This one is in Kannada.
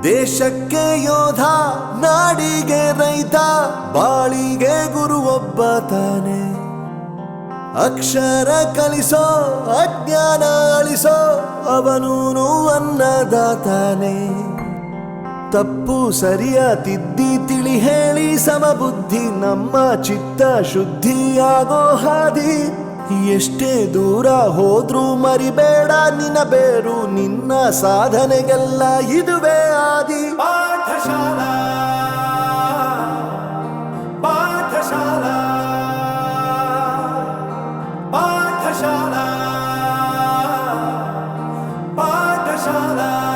ದೇಶಕ್ಕೆ ಯೋಧ, ನಾಡಿಗೆ ರೈತ, ಬಾಳಿಗೆ ಗುರು ಒಬ್ಬ ತಾನೆ. ಅಕ್ಷರ ಕಲಿಸೋ, ಅಜ್ಞಾನ ಅಳಿಸೋ, ಅವನೂನು ಅನ್ನದಾತಾನೆ. ತಪ್ಪು ಸರಿಯ ತಿದ್ದಿ ತಿಳಿ ಹೇಳಿ ಸಮಬುದ್ಧಿ ನಮ್ಮ ಚಿತ್ತ ಶುದ್ಧಿಯಾಗೋ ಹಾದಿ. ಎಷ್ಟೇ ದೂರ ಹೋದ್ರೂ ಮರಿಬೇಡ ನಿನ್ನ ಬೇರು, ನಿನ್ನ ಸಾಧನೆಗೆಲ್ಲ ಇದುವೇ ಆದಿ. ಪಾಠಶಾಲಾ ಪಾಠಶಾಲಾ ಪಾಠಶಾಲಾ ಪಾಠಶಾಲಾ.